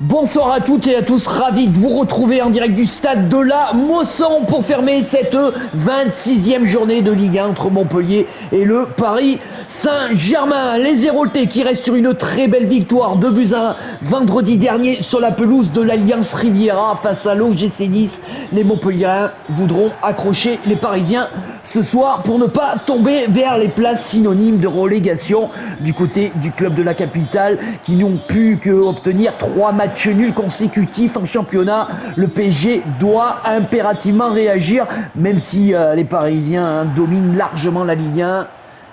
Bonsoir à toutes et à tous, ravi de vous retrouver en direct du stade de la Mosson pour fermer cette 26e journée de Ligue 1 entre Montpellier et le Paris Saint-Germain. Les Héroltais qui restent sur une très belle victoire 2-1 vendredi dernier sur la pelouse de l'Alliance Riviera face à l'OGC Nice. Les Montpelliérains voudront accrocher les Parisiens ce soir pour ne pas tomber vers les places synonymes de relégation du côté du club de la capitale qui n'ont pu qu'obtenir 3 matchs nuls consécutifs en championnat. Le PSG doit impérativement réagir, même si les Parisiens dominent largement la Ligue 1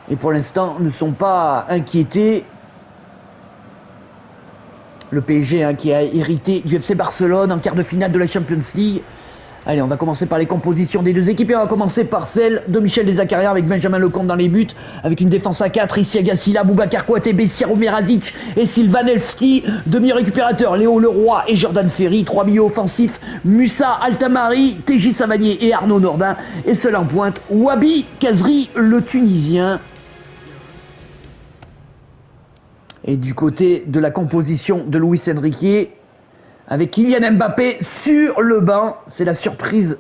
et pour l'instant ne sont pas inquiétés. Le PSG qui a hérité du FC Barcelone en quart de finale de la Champions League. Allez, on va commencer par les compositions des deux équipes et on va commencer par celle de Michel Dezacarias avec Benjamin Lecomte dans les buts, avec une défense à 4, Isiaga Silla, Boubacar Kouyaté, Bessiaro Merazic et Sylvain Elfti, demi-récupérateurs Léo Leroy et Jordan Ferry, 3 milieux offensifs, Musa Altamari, TJ Savanier et Arnaud Nordin, et seul en pointe, Wabi Kazri, le Tunisien. Et du côté de la composition de Luis Enrique, avec Kylian Mbappé sur le banc, c'est la surprise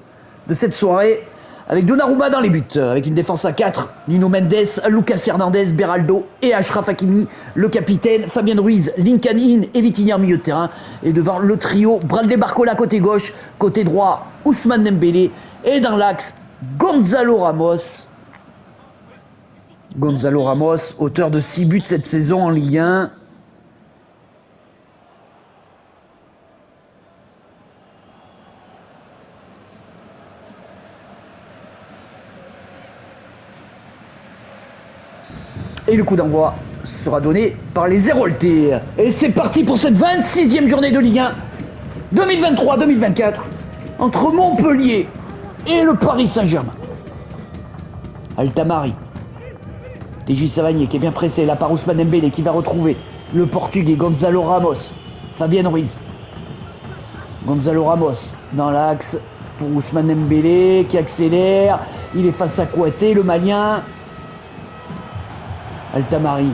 de cette soirée, avec Donnarumma dans les buts, avec une défense à 4, Nuno Mendes, Lucas Hernandez, Beraldo et Achraf Hakimi, le capitaine, Fabien Ruiz, Lincoln In et Vitinha milieu de terrain, et devant le trio, Bradley Barcola côté gauche, côté droit, Ousmane Dembélé, et dans l'axe, Gonzalo Ramos. Gonzalo Ramos, auteur de 6 buts cette saison en Ligue 1. Et le coup d'envoi sera donné par les Héroltais. Et c'est parti pour cette 26e journée de Ligue 1 2023-2024 entre Montpellier et le Paris Saint-Germain. Altamari. TJ Savanier qui est bien pressé là par Ousmane Dembélé qui va retrouver le Portugais Gonzalo Ramos. Fabien Ruiz. Gonzalo Ramos dans l'axe pour Ousmane Dembélé qui accélère. Il est face à Kouyaté, le Malien. Altamari,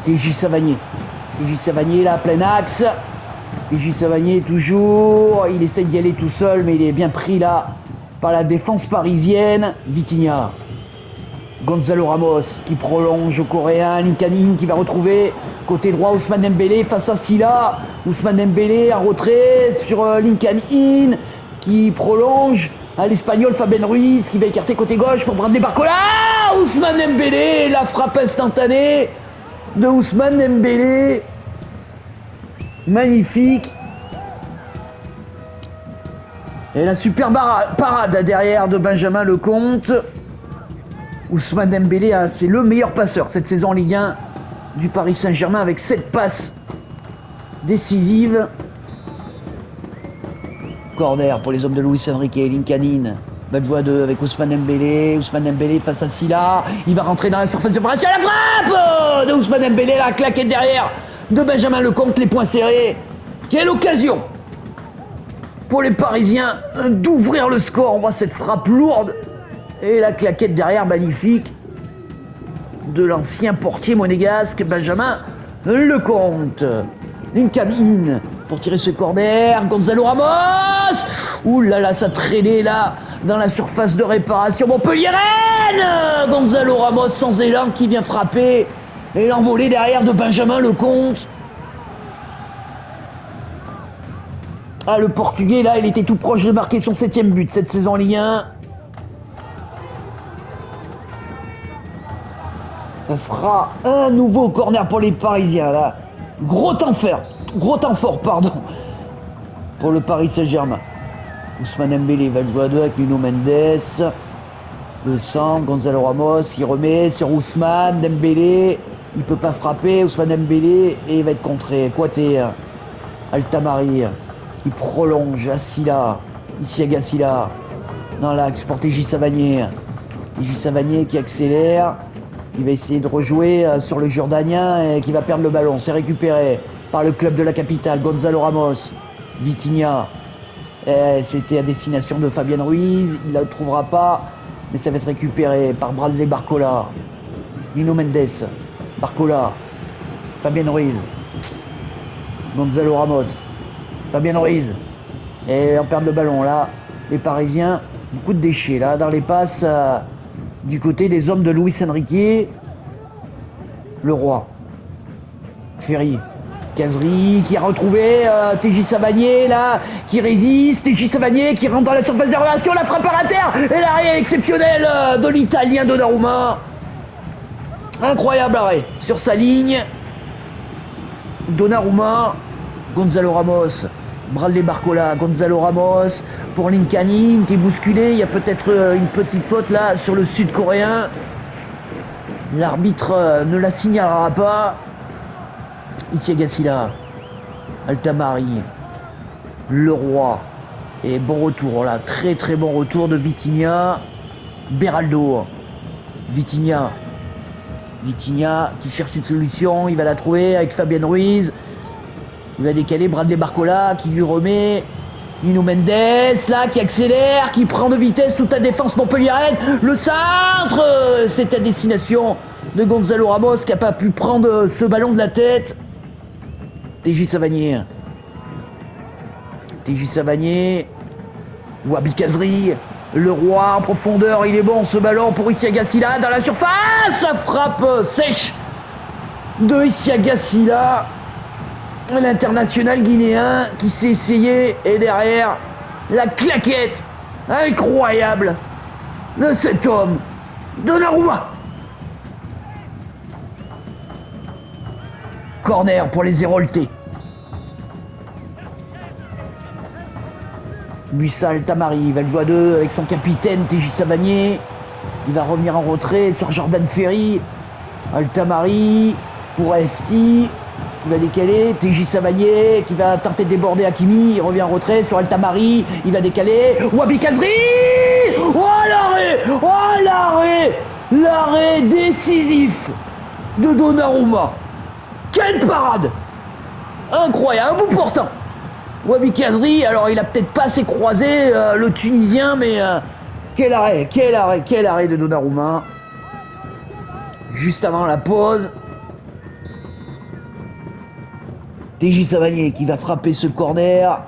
TJ Savanier là, plein axe, TJ Savanier toujours, il essaie d'y aller tout seul mais il est bien pris là par la défense parisienne. Vitinha, Gonzalo Ramos qui prolonge au coréen, Lincoln In qui va retrouver côté droit Ousmane Dembélé face à Silla, Ousmane Dembélé en retrait sur Lincoln In qui prolonge à l'Espagnol Fabien Ruiz qui va écarter côté gauche pour Bradley Barcola. Ousmane Dembélé, la frappe instantanée de Ousmane Dembélé. Magnifique. Et la super parade derrière de Benjamin Lecomte. Ousmane Dembélé, c'est le meilleur passeur cette saison en Ligue 1 du Paris Saint-Germain avec 7 passes décisives. Corner pour les hommes de Luis Enrique, Lincoln In. Belle voie 2 avec Ousmane Dembélé. Ousmane Dembélé face à Silla. Il va rentrer dans la surface de réparation. La frappe de Ousmane Dembélé, la claquette derrière de Benjamin Lecomte, les poings serrés. Quelle occasion pour les Parisiens d'ouvrir le score. On voit cette frappe lourde et la claquette derrière magnifique de l'ancien portier monégasque Benjamin Lecomte. Lincoln In pour tirer ce corner. Gonzalo Ramos. Ouh là là, ça traînait là dans la surface de réparation montpelliéraine. Gonzalo Ramos sans élan qui vient frapper. Et l'envolée derrière de Benjamin Lecomte. Ah, le Portugais là, il était tout proche de marquer son 7e but cette saison en Ligue 1. Ça sera un nouveau corner pour les Parisiens là. Gros temps fort, pour le Paris Saint-Germain. Ousmane Dembélé va jouer à 2 avec Nuno Mendes. Le centre, Gonzalo Ramos qui remet sur Ousmane Dembélé. Il ne peut pas frapper, Ousmane Dembélé, et il va être contré. Kouyaté, Altamari qui prolonge à Silla. Isiaga Silla dans l'axe pour TJ Savanier. TJ Savanier qui accélère. Il va essayer de rejouer sur le Jordanien et qui va perdre le ballon. C'est récupéré par le club de la capitale, Gonzalo Ramos. Vitinha. C'était à destination de Fabien Ruiz. Il ne la trouvera pas. Mais ça va être récupéré par Bradley Barcola. Nuno Mendes. Barcola. Fabien Ruiz. Gonzalo Ramos. Fabien Ruiz. Et on perd le ballon là. Les Parisiens, beaucoup de déchets là dans les passes du côté des hommes de Luis Enrique. Le Roi. Ferry. Cazerie qui a retrouvé TJ Savanier là, qui résiste, TJ Savanier qui rentre dans la surface de relation, la frappe à terre et l'arrêt exceptionnel de l'Italien Donnarumma. Incroyable arrêt sur sa ligne. Donnarumma, Gonzalo Ramos, Bradley Barcola, Gonzalo Ramos pour Linkanin qui est bousculé. Il y a peut-être une petite faute là sur le sud-coréen. L'arbitre ne la signalera pas. Ici Gassila, Altamari, Le Roi. Et bon retour là, très très bon retour de Vitinha. Beraldo, Vitinha qui cherche une solution, il va la trouver avec Fabien Ruiz. Il va décaler Bradley Barcola qui lui remet. Nuno Mendes là qui accélère, qui prend de vitesse toute la défense montpelliéraine. Le centre, c'est à destination de Gonzalo Ramos qui n'a pas pu prendre ce ballon de la tête. TJ Savanier, Wabi Kazri, Le Roi en profondeur, il est bon ce ballon pour Isiaga Silla dans la surface, la frappe sèche de Isiaga Silla, l'international guinéen qui s'est essayé et derrière la claquette incroyable de cet homme, Donnarumma. Corner pour les Héroltais. Musa Altamari va le jouer à deux avec son capitaine TJ Savanier. Il va revenir en retrait sur Jordan Ferry. Altamari pour AFT qui va décaler. TJ Savanier qui va tenter de déborder Hakimi. Il revient en retrait sur Altamari. Il va décaler. Wabi Kazri. Oh l'arrêt. Oh l'arrêt. L'arrêt décisif de Donnarumma. Quelle parade! Incroyable, un bout portant. Wabi Kazri, alors il a peut-être pas assez croisé le Tunisien, mais quel arrêt de Donnarumma. Juste avant la pause. TJ Savanier qui va frapper ce corner.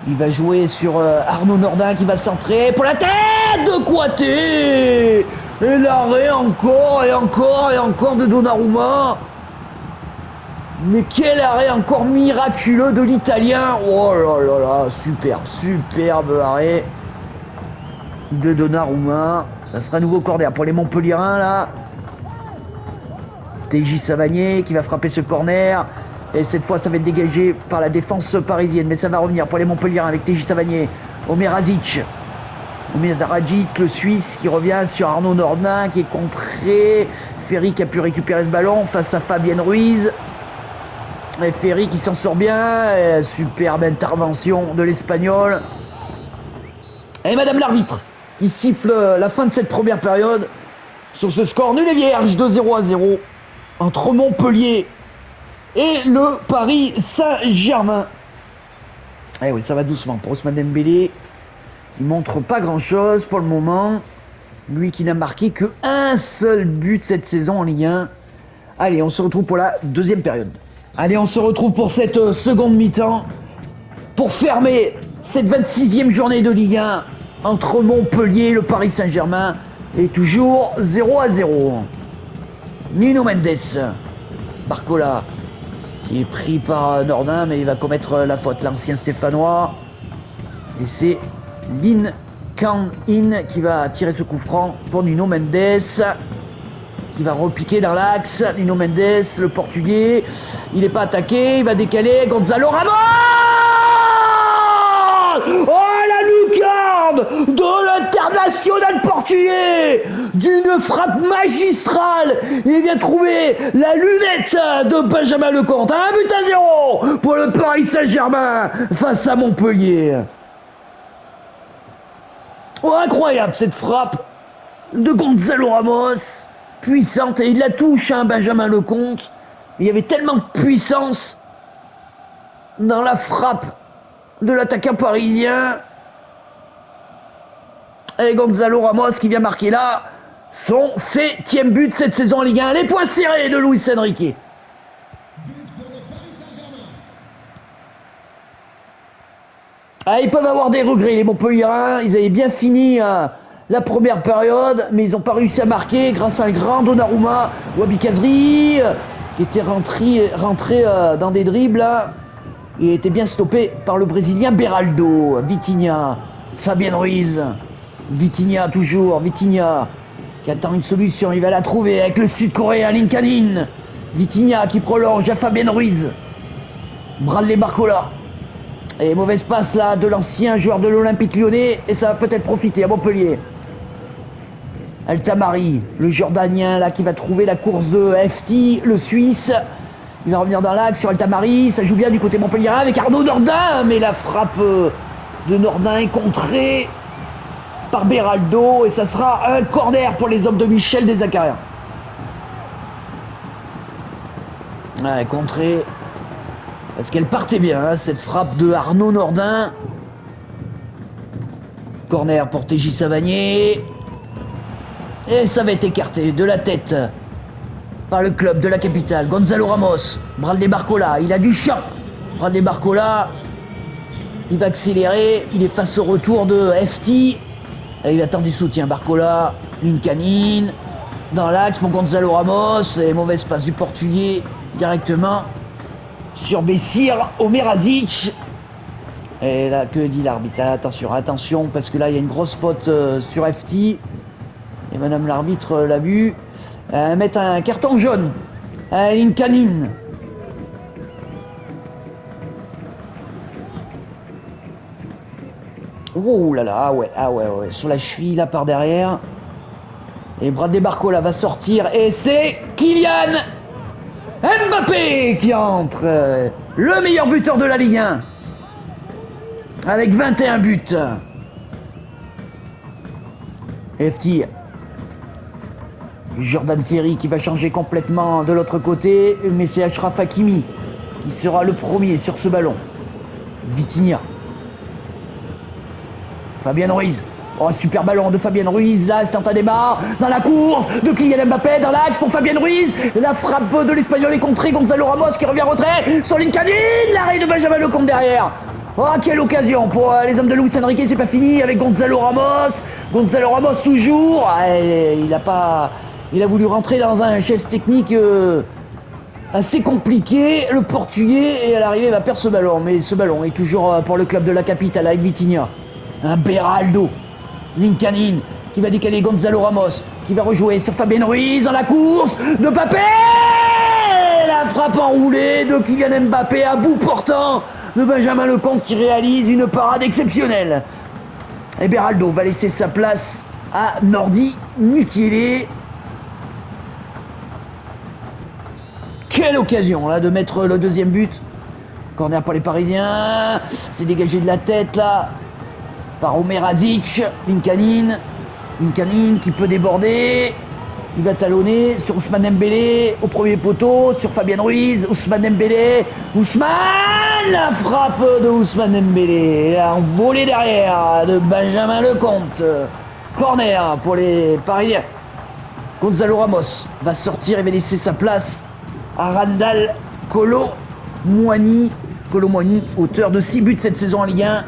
Il va jouer sur Arnaud Nordin qui va centrer pour la tête de Kouyaté. Et l'arrêt encore et encore et encore de Donnarumma. Mais quel arrêt encore miraculeux de l'Italien. Oh là là là, superbe arrêt de Donnarumma. Ça sera un nouveau corner pour les Montpelliérains là. TJ Savanier qui va frapper ce corner. Et cette fois ça va être dégagé par la défense parisienne. Mais ça va revenir pour les Montpelliérains avec TJ Savanier. Omer Azic, le Suisse qui revient sur Arnaud Nordin qui est contré. Ferry qui a pu récupérer ce ballon face à Fabien Ruiz. Et Ferry qui s'en sort bien. Et superbe intervention de l'Espagnol. Et Madame l'arbitre qui siffle la fin de cette première période sur ce score nul et vierge de 0-0 entre Montpellier et le Paris Saint-Germain. Eh oui, ça va doucement pour Ousmane Dembélé. Il montre pas grand-chose pour le moment. Lui qui n'a marqué qu'un seul but cette saison en Ligue 1. Allez, on se retrouve pour la deuxième période. Allez, on se retrouve pour cette seconde mi-temps. Pour fermer cette 26e journée de Ligue 1 entre Montpellier et le Paris Saint-Germain. Et toujours 0-0. Nuno Mendes. Barcola qui est pris par Nordin, mais il va commettre la faute. L'ancien Stéphanois. Et c'est Lin Can-in qui va tirer ce coup franc pour Nuno Mendes. Qui va repiquer dans l'axe. Nuno Mendes, le Portugais. Il n'est pas attaqué. Il va décaler. Gonzalo Ramos. Oh la lucarne de l'international portugais. D'une frappe magistrale. Il vient trouver la lunette de Benjamin Lecomte. 1-0 pour le Paris Saint-Germain face à Montpellier. Oh, incroyable cette frappe de Gonzalo Ramos. Puissante, et il la touche, hein, Benjamin Lecomte. Il y avait tellement de puissance dans la frappe de l'attaquant parisien. Et Gonzalo Ramos qui vient marquer là son 7e but cette saison en Ligue 1. Les points serrés de Luis Enrique. Ah, ils peuvent avoir des regrets, les Montpelliérains. Ils avaient bien fini la première période, mais ils n'ont pas réussi à marquer grâce à un grand Donnarumma, Wabi Kazri, qui était rentré dans des dribbles. Là. Il était bien stoppé par le Brésilien Beraldo, Vitinha, Fabien Ruiz. Vitinha toujours, Vitinha qui attend une solution, il va la trouver avec le Sud-Coréen Linkanin. Vitinha qui prolonge à Fabien Ruiz. Bradley Barcola. Et mauvaise passe là de l'ancien joueur de l'Olympique Lyonnais et ça va peut-être profiter à Montpellier. Altamari, le Jordanien là qui va trouver la course de FT, le Suisse. Il va revenir dans l'axe sur Altamari, ça joue bien du côté Montpellier avec Arnaud Nordin, mais la frappe de Nordin est contrée par Beraldo et ça sera un corner pour les hommes de Michel Dezacarias. Ouais, contrée. Parce qu'elle partait bien, hein, cette frappe de Arnaud Nordin. Corner pour TJ Savanier. Et ça va être écarté de la tête par le club de la capitale. Gonzalo Ramos, Bradley Barcola, il a du champ. Bradley Barcola, il va accélérer, il est face au retour de FT. Et il attend du soutien. Barcola, Linkanin, dans l'axe pour Gonzalo Ramos. Et mauvaise passe du Portugais directement sur Bessir, Omerazic. Et là, que dit l'arbitre? Attention, parce que là, il y a une grosse faute sur FT. Et madame l'arbitre l'a vu. Mettre un carton jaune à Linkanin. Oh là là, ah ouais, sur la cheville là par derrière. Et Bradley Barcola va sortir et c'est Kylian Mbappé qui entre. Le meilleur buteur de la Ligue 1. Avec 21 buts. FT. Jordan Ferry qui va changer complètement de l'autre côté. Mais c'est Achraf Hakimi qui sera le premier sur ce ballon. Vitinha. Fabien Ruiz. Oh, super ballon de Fabien Ruiz, là, instantanément, dans la course de Kylian Mbappé, dans l'axe pour Fabien Ruiz. La frappe de l'Espagnol est contrée, Gonzalo Ramos qui revient en retrait sur Linkanin, l'arrêt de Benjamin Lecomte derrière. Oh, quelle occasion pour les hommes de Luis Enrique, c'est pas fini avec Gonzalo Ramos. Gonzalo Ramos toujours. Il a voulu rentrer dans un geste technique assez compliqué, le Portugais, et à l'arrivée il va perdre ce ballon. Mais ce ballon est toujours pour le club de la capitale avec Vitinha. Un Beraldo, Linkanin qui va décaler Gonzalo Ramos, qui va rejouer sur Fabien Ruiz dans la course de Mbappé. La frappe enroulée de Kylian Mbappé à bout portant de Benjamin Lecomte qui réalise une parade exceptionnelle. Et Beraldo va laisser sa place à Nordi Mukiele. Quelle occasion là de mettre le deuxième but. Corner pour les Parisiens. C'est dégagé de la tête là par Omerazic. Linkanin qui peut déborder. Il va talonner sur Ousmane Dembélé au premier poteau, sur Fabien Ruiz, Ousmane Dembélé, la frappe de Ousmane Dembélé, un volé derrière de Benjamin Lecomte. Corner pour les Parisiens. Gonzalo Ramos va sortir et va laisser sa place à Randal Kolo Muani, auteur de 6 buts cette saison en Ligue 1.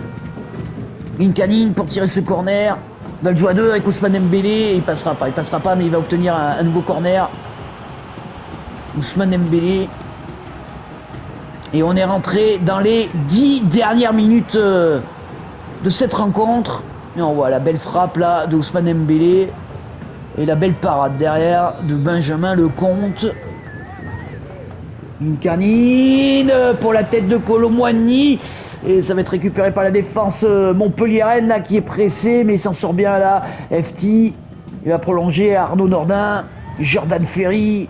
Linkanin pour tirer ce corner. Il va le jouer à deux avec Ousmane Dembélé. Il passera pas, mais il va obtenir un nouveau corner. Ousmane Dembélé. Et on est rentré dans les 10 dernières minutes de cette rencontre. Et on voit la belle frappe là de Ousmane Dembélé. Et la belle parade derrière de Benjamin Lecomte. Linkanin pour la tête de Kolo Muani. Et ça va être récupéré par la défense montpelliéraine là, qui est pressée, mais il s'en sort bien là. FT, il va prolonger Arnaud Nordin, Jordan Ferry,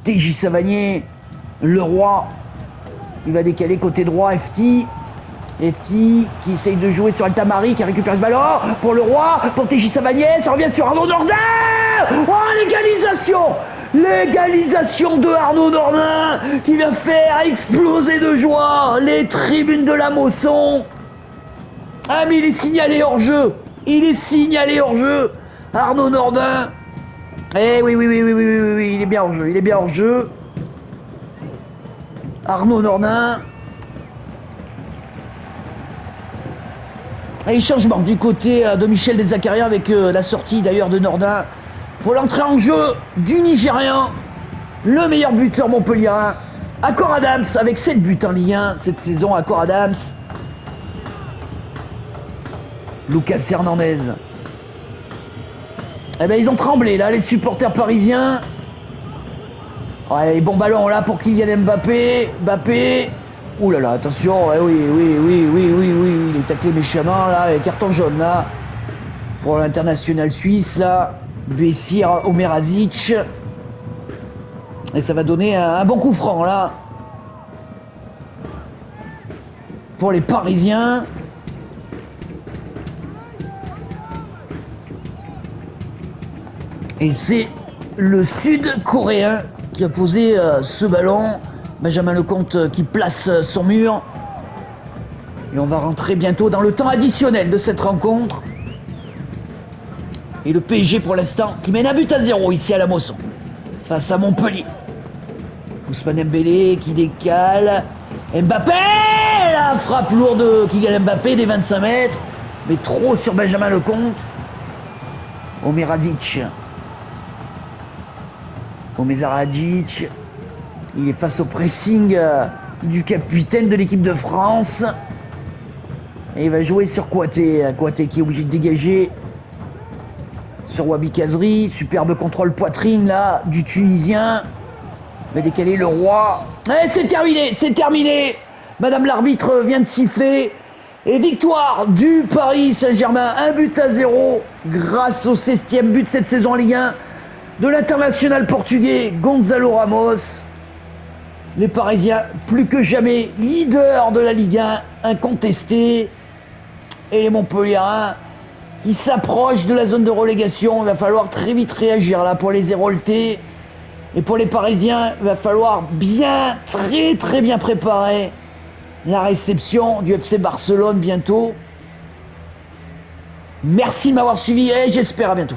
TJ Savanier, Leroy. Il va décaler côté droit FT. FT qui essaye de jouer sur Altamari, qui récupère ce ballon pour Leroy, pour TJ Savanier, ça revient sur Arnaud Nordin. Oh, l'égalisation de Arnaud Nordin qui va faire exploser de joie les tribunes de la Mosson. Ah mais il est signalé hors jeu. Arnaud Nordin. Eh oui, il est bien hors jeu. Arnaud Nordin. Et changement du côté de Michel Dezaccaria avec la sortie d'ailleurs de Nordin pour l'entrée en jeu du Nigérian, le meilleur buteur montpelliérain, Accor Adams, avec 7 buts en Ligue 1 cette saison. Accor Adams. Lucas Hernandez. Eh ben ils ont tremblé là, les supporters parisiens. Ouais, bon ballon là pour Kylian Mbappé. Mbappé. Ouh là là, attention, oui, il est taclé méchamment là, et carton jaune là, pour l'international suisse là, Bessir Omerazic. Et ça va donner un bon coup franc là, pour les Parisiens. Et c'est le Sud-Coréen qui a posé ce ballon. Benjamin Lecomte qui place son mur. Et on va rentrer bientôt dans le temps additionnel de cette rencontre. Et le PSG pour l'instant qui mène un but à 0 ici à la Mosson, face à Montpellier. Ousmane Dembélé qui décale. Mbappé, la frappe lourde qui gagne Mbappé des 25 mètres. Mais trop sur Benjamin Lecomte. Omerazic. Omerazic. Il est face au pressing du capitaine de l'équipe de France. Et il va jouer sur Kouyaté. Kouyaté qui est obligé de dégager sur Wabi Kazri. Superbe contrôle poitrine là du Tunisien. Il va décaler le roi. Et c'est terminé, c'est terminé. Madame l'arbitre vient de siffler. Et victoire du Paris Saint-Germain. 1 but à 0 grâce au 7e but de cette saison en Ligue 1 de l'international portugais Gonzalo Ramos. Les Parisiens, plus que jamais, leaders de la Ligue 1, incontestés. Et les Montpelliérains qui s'approchent de la zone de relégation. Il va falloir très vite réagir là pour les Héroltais. Et pour les Parisiens, il va falloir bien, très bien préparer la réception du FC Barcelone bientôt. Merci de m'avoir suivi et j'espère à bientôt.